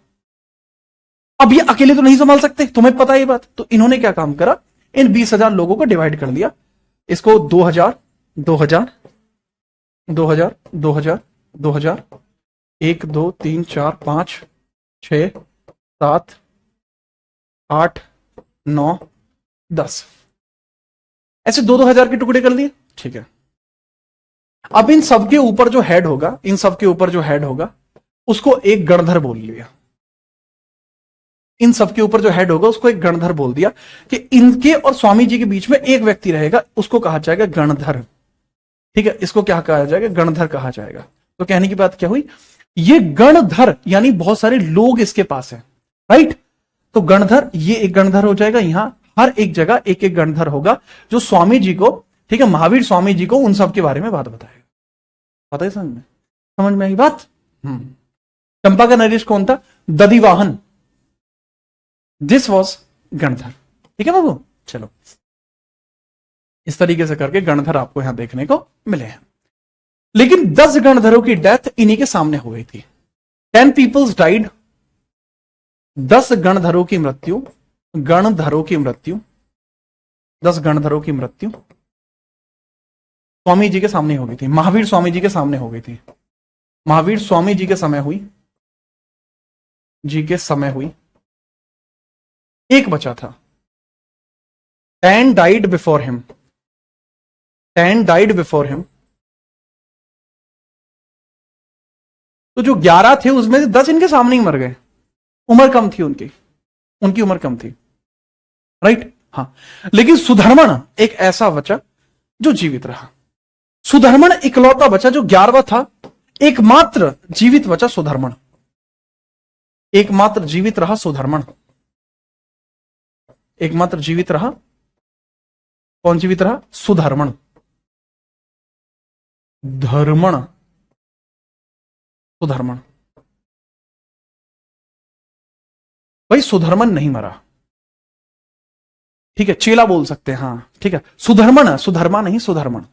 अब ये अकेले तो नहीं संभाल सकते, तुम्हें पता है ये बात। तो इन्होंने क्या काम करा, इन 20,000 लोगों को डिवाइड कर दिया। इसको 2,000 2,000 2,000 2,000 2,000, 1 2 3 4 5 6 7 8 9 10, ऐसे 2,000 के टुकड़े कर दिए। ठीक है, अब इन सबके ऊपर जो हेड होगा, इन सबके ऊपर जो हेड होगा उसको एक गणधर बोल लिया। इन सबके ऊपर जो हेड होगा उसको एक गणधर बोल दिया कि इनके और स्वामी जी के बीच में एक व्यक्ति रहेगा, उसको कहा जाएगा गणधर। ठीक है, इसको क्या कहा जाएगा? गणधर कहा जाएगा। तो कहने की बात क्या हुई, ये गणधर यानी बहुत सारे लोग इसके पास है, राइट। तो गणधर, ये एक गणधर हो जाएगा। यहां हर एक जगह एक एक गणधर होगा जो स्वामी जी को, ठीक है, महावीर स्वामी जी को उन सब के बारे में बात बताएगा। पता है समझ में आई बात? चंपा का नरेश कौन था? दधिवाहन। This was Gandhar. ठीक है बाबू, चलो इस तरीके से करके गणधर आपको यहां देखने को मिले हैं। लेकिन 10 गणधरों की डेथ इन्हीं के सामने हो गई थी। 10 पीपल्स डाइड, 10 गणधरों की मृत्यु, गणधरों की मृत्यु, 10 गणधरों की मृत्यु स्वामी जी के सामने हो गई थी, महावीर स्वामी जी के सामने हो गई थी। महावीर स्वामी जी के समय हुई, जी के समय हुई। एक बचा था, 10 died before him, 10 died before him. तो जो 11 थे उसमें से 10 इनके सामने ही मर गए। उम्र कम थी उनकी, उनकी उम्र कम थी, राइट। हाँ, लेकिन सुधर्मण एक ऐसा बचा जो जीवित रहा। सुधर्मण इकलौता बचा जो 11वां था, एकमात्र जीवित बचा सुधर्मण, एकमात्र जीवित रहा सुधर्मण, एकमात्र जीवित रहा। कौन जीवित रहा? सुधर्मण। धर्मण, सुधर्मण। भाई सुधर्मण नहीं मरा, ठीक है, चेला बोल सकते हैं, हाँ ठीक है। सुधर्मण, सुधर्मा नहीं, सुधर्मण,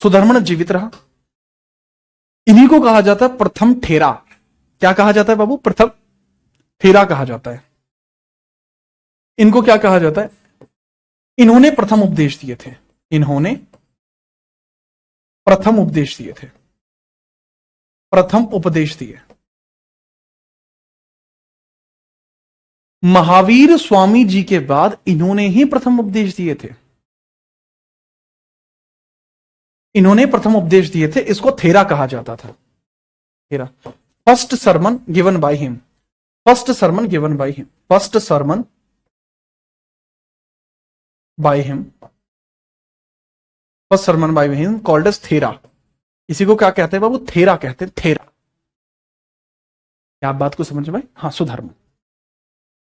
सुधर्मण जीवित रहा। इन्हीं को कहा जाता है प्रथम ठेरा। क्या कहा जाता है बाबू? प्रथम ठेरा कहा जाता है। इनको क्या कहा जाता है? इन्होंने प्रथम उपदेश दिए थे, इन्होंने प्रथम उपदेश दिए थे, प्रथम उपदेश दिए। महावीर स्वामी जी के बाद इन्होंने ही प्रथम उपदेश दिए थे। इन्होंने प्रथम उपदेश दिए थे। इसको थेरा कहा जाता था। Thera, first sermon given by him. First sermon given by him. First sermon by him. First sermon by him called as Thera. इसी को क्या कहते हैं बाबू? थेरा कहते हैं। थेरा। क्या आप बात को समझ में? हाँ, सुधर्म।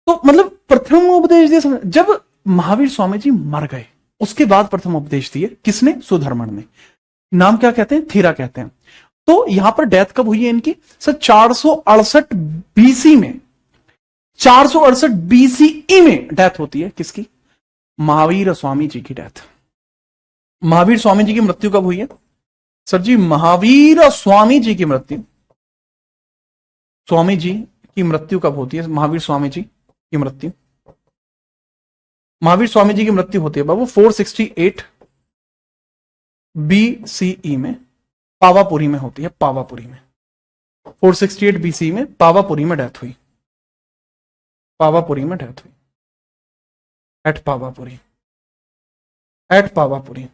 तो मतलब प्रथम उपदेश दिए जब महावीर स्वामी जी मर गए, उसके बाद प्रथम उपदेश दिए किसने? सुधर्मन ने। नाम क्या कहते हैं? थेरा कहते हैं। तो यहां पर डेथ कब हुई है इनकी? सर 468 बीसी में। 468 बीसीई में डेथ होती है। किसकी? महावीर स्वामी जी की डेथ। महावीर स्वामी जी की मृत्यु कब हुई है? सर जी, महावीर स्वामी जी की मृत्यु, स्वामी जी की मृत्यु कब होती है? महावीर स्वामी जी की मृत्यु, महावीर स्वामी जी की मृत्यु होती है बाबू 468 बीसीई में, पावापुरी में होती है। पावापुरी में 468 बीसी में पावापुरी में डेथ हुई। पावापुरी में डेथ हुई। एट पावापुरी। एट पावापुरी।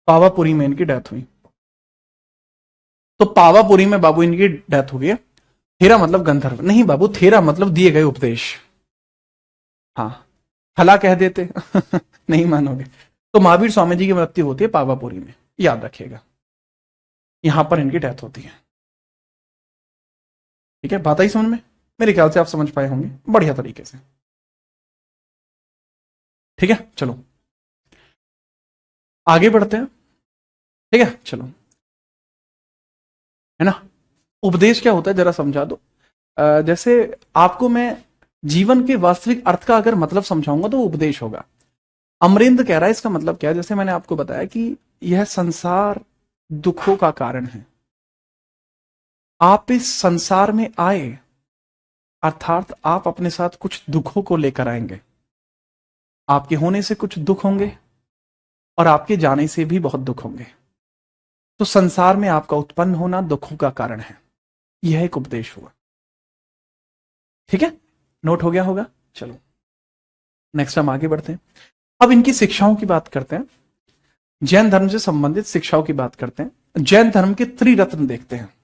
पावापुरी में इनकी डेथ हुई। तो पावापुरी में बाबू इनकी डेथ हो गई। थेरा मतलब गंधर्व नहीं बाबू, थेरा मतलब दिए गए उपदेश। हाँ, हला कह देते नहीं मानोगे। तो महावीर स्वामी जी की मृत्यु होती है पावापुरी में, याद रखिएगा। यहां पर इनकी डेथ होती है। ठीक है, बात आई समझ में? मेरे ख्याल से आप समझ पाए होंगे बढ़िया तरीके से। ठीक है, चलो आगे बढ़ते हैं। ठीक है, चलो, है ना। उपदेश क्या होता है जरा समझा दो। जैसे आपको मैं जीवन के वास्तविक अर्थ का अगर मतलब समझाऊंगा तो उपदेश होगा। अमरिंद कह रहा है इसका मतलब क्या है? जैसे मैंने आपको बताया कि यह संसार दुखों का कारण है। आप इस संसार में आए अर्थात आप अपने साथ कुछ दुखों को लेकर आएंगे। आपके होने से कुछ दुख होंगे और आपके जाने से भी बहुत दुख होंगे। तो संसार में आपका उत्पन्न होना दुखों का कारण है। यह एक उपदेश हुआ। ठीक है, नोट हो गया होगा। चलो नेक्स्ट हम आगे बढ़ते हैं। अब इनकी शिक्षाओं की बात करते हैं। जैन धर्म से संबंधित शिक्षाओं की बात करते हैं। जैन धर्म के त्रिरत्न देखते हैं।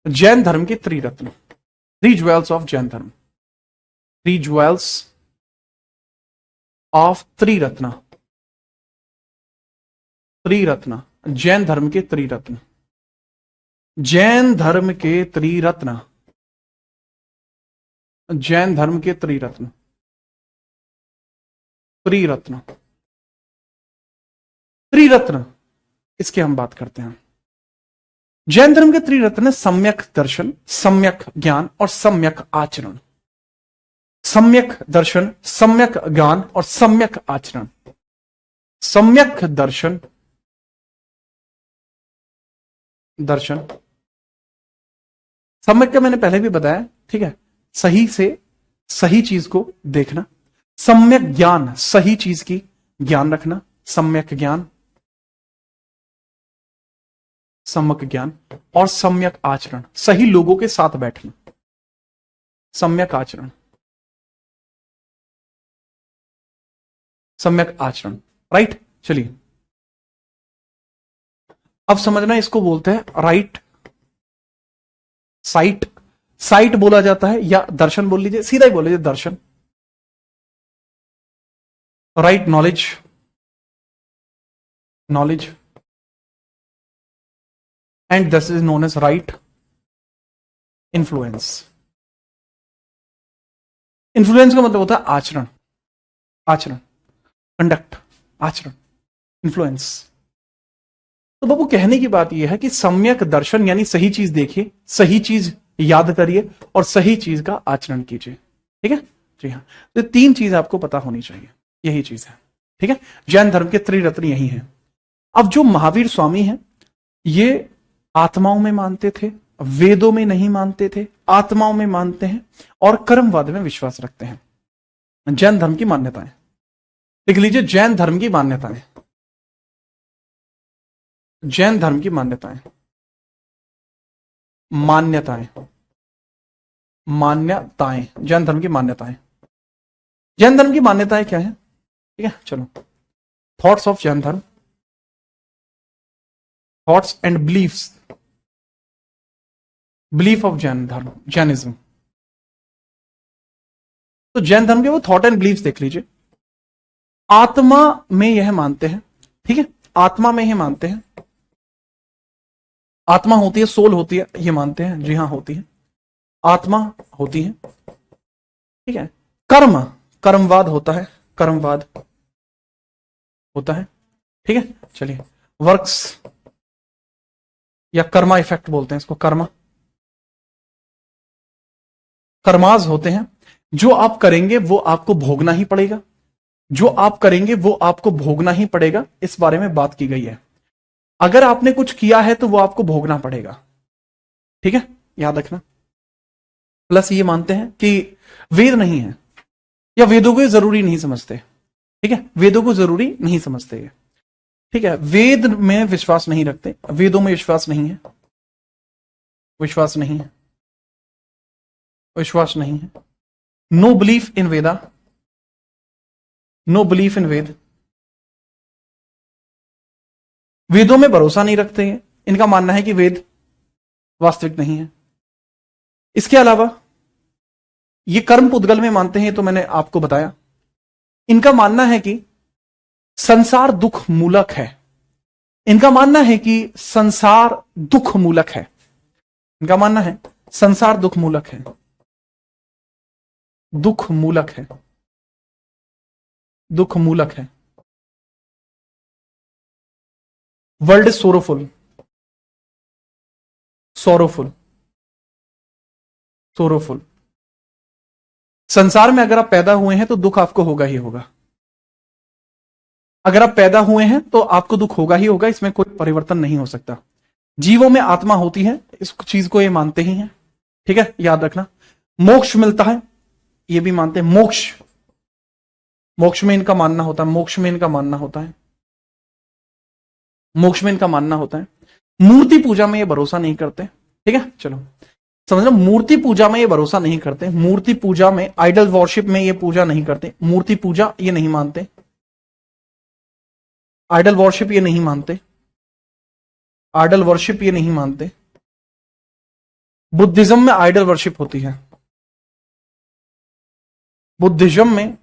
जैन धर्म के Triratna, three jewels of Jain dharma. Three jewels of Triratna. Triratna, Jain धर्म के त्रिरत्न। जैन धर्म के त्रिरत्न। जैन धर्म के त्रिरत्न। त्रिरत्न। त्रिरत्न, इसकी हम बात करते हैं। जैन धर्म के त्रिरत्न सम्यक दर्शन, सम्यक ज्ञान और सम्यक आचरण। सम्यक दर्शन, सम्यक ज्ञान और सम्यक आचरण। सम्यक दर्शन, दर्शन सम्यक का मैंने पहले भी बताया। ठीक है, सही से सही चीज को देखना। सम्यक ज्ञान, सही चीज की ज्ञान रखना। सम्यक ज्ञान, सम्यक ज्ञान और सम्यक आचरण, सही लोगों के साथ बैठना। सम्यक आचरण, सम्यक आचरण। राइट, चलिए अब समझना, इसको बोलते हैं राइट साइट। साइट बोला जाता है या दर्शन बोल लीजिए, सीधा ही बोल लीजिए दर्शन। Right knowledge, knowledge and this is known as right influence. Influence का मतलब होता है आचरण, आचरण, कंडक्ट, आचरण, इन्फ्लुएंस। तो बाबू कहने की बात यह है कि सम्यक दर्शन यानी सही चीज देखिए, सही चीज याद करिए और सही चीज का आचरण कीजिए। ठीक है जी हाँ, तो तीन चीज आपको पता होनी चाहिए, यही चीज है। ठीक है, जैन धर्म के त्रिरत्न यही है। अब जो महावीर स्वामी हैं ये आत्माओं में मानते थे, वेदों में नहीं मानते थे, आत्माओं में मानते हैं और कर्मवाद में विश्वास रखते हैं। जैन धर्म की मान्यताएं लिख लीजिए। जैन धर्म की मान्यताएं, जैन धर्म की मान्यताएं, मान्यताएं मान्यताएं, जैन धर्म की मान्यताएं। जैन धर्म की मान्यताएं क्या है? ठीक है, चलो, थॉट्स ऑफ जैन धर्म, thoughts and beliefs, belief of Jain धर्म, जैनिज्म। तो जैन धर्म के वो थॉट एंड बिलीफ्स देख लीजिए। आत्मा में यह मानते हैं, ठीक है, आत्मा में यह मानते हैं, आत्मा होती है, सोल होती है, ये मानते हैं, जी हां होती है, आत्मा होती है, ठीक है। कर्म, कर्मवाद होता है, कर्मवाद होता है, ठीक है। चलिए, वर्क्स या कर्मा इफेक्ट बोलते हैं इसको, कर्मा, कर्माज होते हैं, जो आप करेंगे वो आपको भोगना ही पड़ेगा, जो आप करेंगे वो आपको भोगना ही पड़ेगा, इस बारे में बात की गई है। अगर आपने कुछ किया है तो वो आपको भोगना पड़ेगा, ठीक है, याद रखना। प्लस ये मानते हैं कि वेद नहीं है, या वेदों को जरूरी नहीं समझते, ठीक है, वेदों को जरूरी नहीं समझते, ठीक है, वेद में विश्वास नहीं रखते, वेदों में विश्वास नहीं है, विश्वास नहीं है, विश्वास नहीं है। No belief in Veda, no belief in Ved, वेदों में भरोसा नहीं रखते हैं, इनका मानना है कि वेद वास्तविक नहीं है। इसके अलावा ये कर्म पुद्गल में मानते हैं, तो मैंने आपको बताया। इनका मानना है कि संसार दुख मूलक है, इनका मानना है कि संसार दुख मूलक है, इनका मानना है संसार दुख मूलक है, दुख मूलक है, दुख मूलक है। World is sorrowful, sorrowful, sorrowful. संसार में अगर आप पैदा हुए हैं तो दुख आपको होगा ही होगा, अगर आप पैदा हुए हैं तो आपको दुख होगा ही होगा, इसमें कोई परिवर्तन नहीं हो सकता। जीवों में आत्मा होती है, इस चीज को ये मानते ही हैं, ठीक है, याद रखना। मोक्ष मिलता है, ये भी मानते हैं, मोक्ष, मोक्ष में इनका मानना होता है, मोक्ष में इनका मानना होता है, मोक्ष में इनका मानना होता है। मूर्ति पूजा में ये भरोसा नहीं करते, ठीक है, चलो समझ लो, मूर्ति पूजा में ये भरोसा नहीं करते, मूर्ति पूजा में, आइडल वॉरशिप में ये पूजा नहीं करते, मूर्ति पूजा ये नहीं मानते, आइडल वॉरशिप ये नहीं मानते, आइडल वर्शिप ये नहीं मानते। बुद्धिज्म में आइडल वर्शिप होती है, बुद्धिज्म में,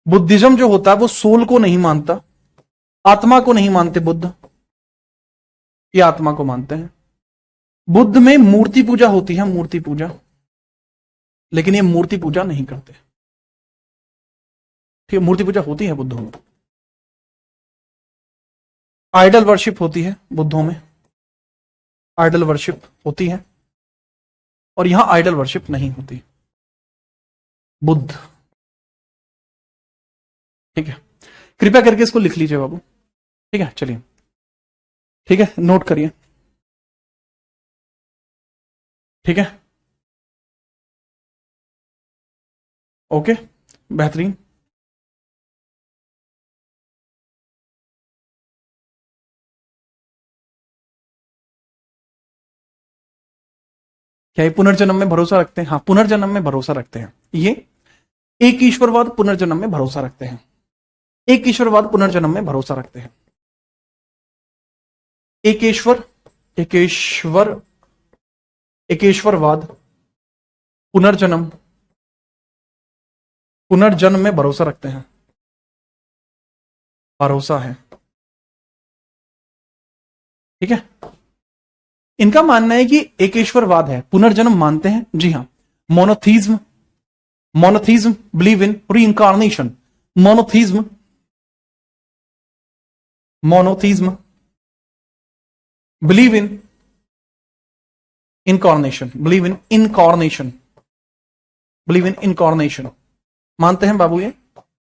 बुद्धिज्म जो होता है वो सोल को नहीं मानता, आत्मा को नहीं मानते, बुद्ध ये आत्मा को मानते हैं। बुद्ध में मूर्ति पूजा होती है, मूर्ति पूजा, लेकिन ये मूर्ति पूजा नहीं करते, ठीक है, मूर्ति पूजा होती है बुद्धों में। आइडल वर्शिप होती है बुद्धों में, आइडल वर्शिप होती है, और यहां आइडल वर्शिप नहीं होती, बुद्ध, ठीक है। कृपया करके इसको लिख लीजिए बाबू, ठीक है, चलिए, ठीक है, नोट करिए, ठीक है, ओके, बेहतरीन। क्या ये पुनर्जन्म में भरोसा रखते हैं? हाँ, पुनर्जन्म में भरोसा रखते हैं, ये एक ईश्वरवाद पुनर्जन्म में भरोसा रखते हैं, एक ईश्वरवाद पुनर्जन्म में भरोसा रखते हैं। एकेश्वर, एकेश्वर, एकेश्वरवाद पुनर्जन्म, पुनर्जन्म में भरोसा रखते हैं, भरोसा है, ठीक है। इनका मानना है कि एकेश्वरवाद है, पुनर्जन्म मानते हैं, जी हां। Monotheism, monotheism believe in reincarnation, monotheism, monotheism believe in incarnation, believe in incarnation, believe in incarnation मानते हैं बाबू, ये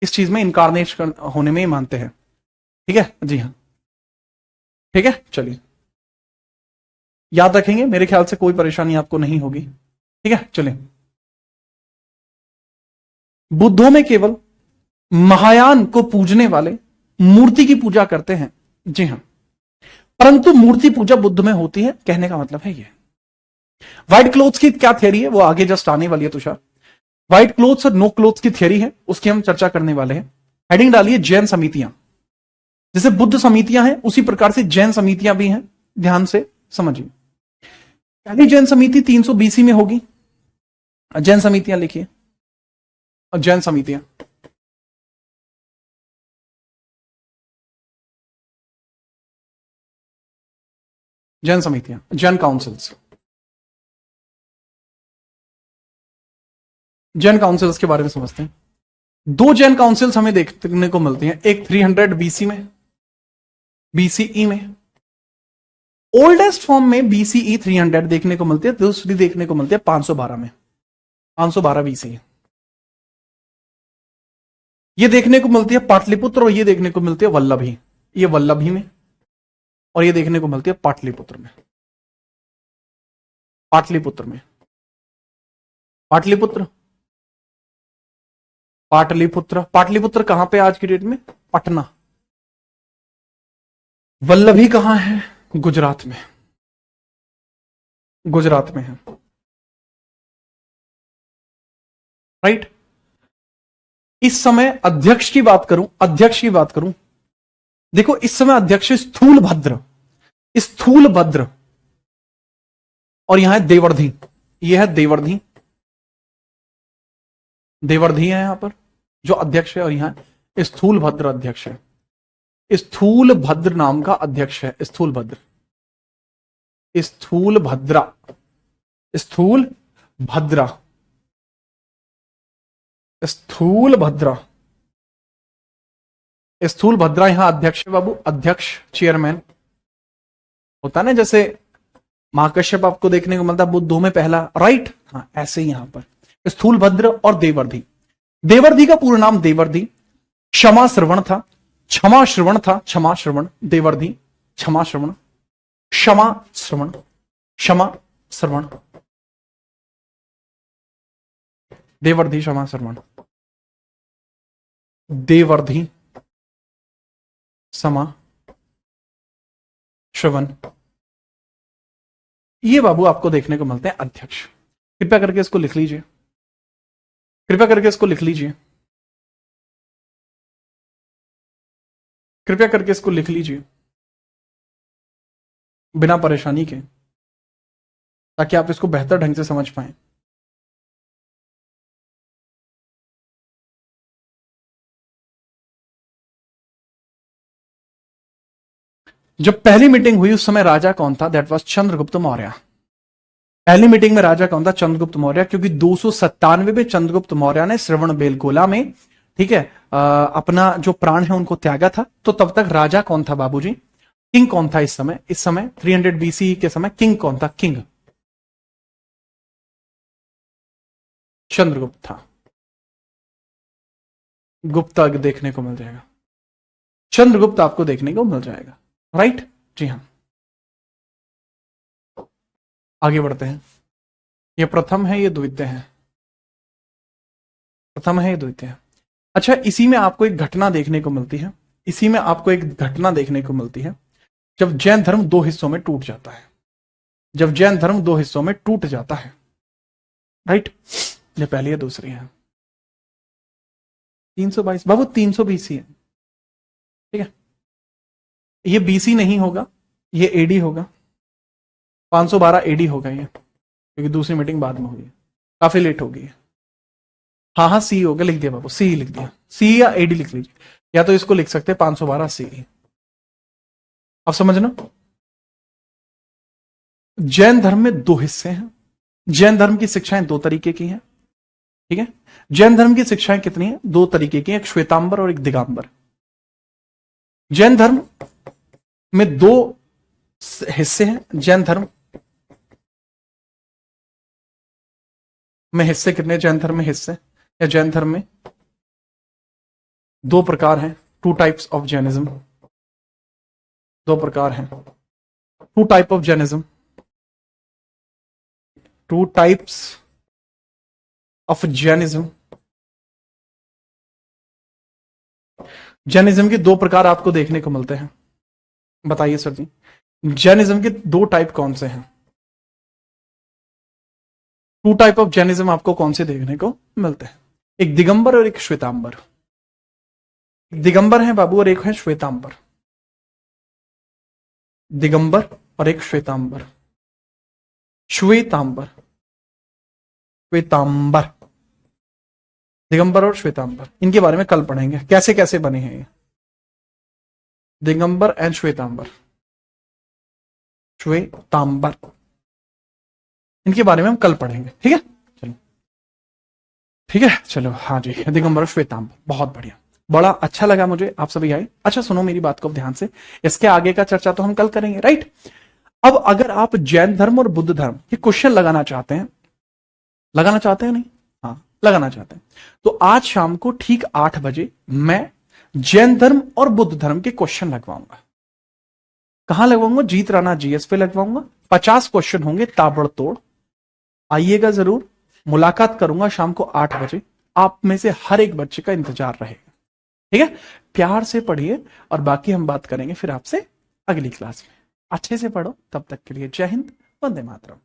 इस चीज में इनकारनेशन होने में ही मानते हैं, ठीक है, जी हाँ, ठीक है। चलिए, याद रखेंगे, मेरे ख्याल से कोई परेशानी आपको नहीं होगी, ठीक है। चलिए, बुद्धों में केवल महायान को पूजने वाले मूर्ति की पूजा करते हैं, जी हां, परंतु मूर्ति पूजा बुद्ध में होती है, कहने का मतलब है ये, व्हाइट क्लोथ्स की क्या थियरी है वो आगे जस्ट आने वाली है तुषार। व्हाइट क्लोथ्स और नो क्लोथ्स की थियरी है, उसकी हम चर्चा करने वाले हैं। हेडिंग डालिए जैन समितियां। जैसे बुद्ध समितियां हैं उसी प्रकार से जैन समितियां भी हैं, ध्यान से समझिए। पहली जैन समिति 300 बीसी में होगी। जैन समितियां लिखिए, जैन समितियां। जैन समितियां, जैन काउंसिल्स। जैन काउंसिल्स के बारे में समझते हैं। दो जैन काउंसिल्स हमें देखने को मिलती हैं, एक 300 बीसी में, बीसीई में। ओल्डेस्ट फॉर्म में बीसीई 300 देखने को मिलती है, दूसरी देखने को मिलती है 512 में, 512 बीसी। ये देखने को मिलती है पाटलिपुत्र, और ये देखने को मिलती है वल्लभी, ये वल्लभी में, और ये देखने को मिलती है पाटलिपुत्र में। पाटलिपुत्र में, पाटलिपुत्र, पाटलिपुत्र, पाटलिपुत्र कहां पे आज की डेट में? पटना। वल्लभी कहां है? गुजरात में, गुजरात में है, राइट। इस समय अध्यक्ष की बात करूं, अध्यक्ष की बात करूं, देखो इस समय अध्यक्ष स्थूल भद्र, स्थूल भद्र, और यहां है देवर्धि, यह है देवर्धि, देवर्धि है यहां पर जो अध्यक्ष है, और यहां स्थूल भद्र अध्यक्ष है। स्थूल भद्र नाम का अध्यक्ष है, स्थूल भद्र, स्थूल भद्रा, स्थूल भद्रा, स्थूल भद्रा, स्थूल भद्रा यहां अध्यक्ष है बाबू, अध्यक्ष चेयरमैन होता ना, जैसे महाकश्यप आपको देखने को मिलता है बुद्धों में पहला, राइट। हाँ ऐसे ही यहां पर स्थूल भद्र और देवर्धि। देवर्धि का पूरा नाम देवर्धि क्षमा श्रवण था, क्षमा श्रवण था, क्षमा श्रवण, देवर्धि क्षमा श्रवण, क्षमा श्रवण, क्षमा श्रवण, देवर्धि क्षमा श्रवण, देवर्धि क्षमा श्रवण, ये बाबू आपको देखने को मिलते हैं अध्यक्ष। कृपया करके इसको लिख लीजिए, कृपया करके इसको लिख लीजिए, कृपया करके इसको लिख लीजिए बिना परेशानी के, ताकि आप इसको बेहतर ढंग से समझ पाएं। जब पहली मीटिंग हुई उस समय राजा कौन था? That was Chandragupta Maurya. पहली मीटिंग में राजा कौन था? चंद्रगुप्त मौर्य, क्योंकि 297 में चंद्रगुप्त मौर्य ने श्रवण बेलगोला में, ठीक है, अपना जो प्राण है उनको त्यागा था। तो तब तक राजा कौन था बाबूजी? किंग कौन था इस समय? इस समय 300 बीसी के समय किंग कौन था? किंग चंद्रगुप्त था। गुप्ता देखने को मिल जाएगा, चंद्रगुप्त आपको देखने को मिल जाएगा, राइट। जी हाँ, आगे बढ़ते हैं। ये प्रथम है, ये द्वितीय है, प्रथम है, ये द्वितीय है। अच्छा, इसी में आपको एक घटना देखने को मिलती है, इसी में आपको एक घटना देखने को मिलती है, जब जैन धर्म दो हिस्सों में टूट जाता है, जब जैन धर्म दो हिस्सों में टूट जाता है, राइट। ये पहली है, दूसरी है 322 बाबू, 300 बीसी है, ठीक है। ये बीसी नहीं होगा, ये एडी होगा, 512 एडी होगा ये, क्योंकि दूसरी मीटिंग बाद में हुई है, काफी लेट हो गई है। हाँ हाँ सी होगा, लिख दिया बाबू, सी लिख दिया, सी या एडी लिख लीजिए, या तो इसको लिख सकते हैं 512 सी। अब समझना, जैन धर्म में दो हिस्से हैं। जैन धर्म की शिक्षाएं दो तरीके की हैं, ठीक है। जैन धर्म की शिक्षाएं कितनी हैं? दो तरीके की, एक श्वेतांबर और एक दिगंबर। जैन धर्म में दो हिस्से हैं। जैन धर्म में हिस्से कितने? जैन धर्म में हिस्से, या जैन धर्म में दो प्रकार हैं, टू टाइप्स ऑफ जैनिज्म, दो प्रकार हैं, two type of Jainism, two types of Jainism. Jainism के दो प्रकार आपको देखने को मिलते हैं, बताइए सर जी, जैनिज्म के दो टाइप कौन से हैं? टू टाइप ऑफ जैनिज्म आपको कौन से देखने को मिलते हैं? एक दिगंबर और एक श्वेतांबर। एक दिगंबर है बाबू और एक है श्वेतांबर। दिगंबर और एक श्वेतांबर। श्वेतांबर, श्वेतांबर, दिगंबर और श्वेतांबर, इनके बारे में कल पढ़ेंगे कैसे कैसे बने हैं ये दिगंबर एंड श्वेतांबर। श्वेतांबर, इनके बारे में हम कल पढ़ेंगे। ठीक है, चलो ठीक है, चलो हाँ जी, दिगंबर और श्वेतांबर, बहुत बढ़िया, बड़ा अच्छा लगा मुझे आप सभी आए। अच्छा सुनो मेरी बात को ध्यान से, इसके आगे का चर्चा तो हम कल करेंगे, राइट। अब अगर आप जैन धर्म और बुद्ध धर्म के क्वेश्चन लगाना चाहते हैं, लगाना चाहते हैं नहीं, हाँ लगाना चाहते हैं, तो आज शाम को ठीक 8 बजे मैं जैन धर्म और बुद्ध धर्म के क्वेश्चन लगवाऊंगा। कहां लगवाऊंगा? जीत राणा जीएस पे लगवाऊंगा। 50 क्वेश्चन होंगे ताबड़तोड़, आइएगा जरूर, मुलाकात करूंगा शाम को 8 बजे। आप में से हर एक बच्चे का इंतजार रहेगा, ठीक है। प्यार से पढ़िए और बाकी हम बात करेंगे फिर आपसे अगली क्लास में। अच्छे से पढ़ो, तब तक के लिए जय हिंद, वंदे मातरम।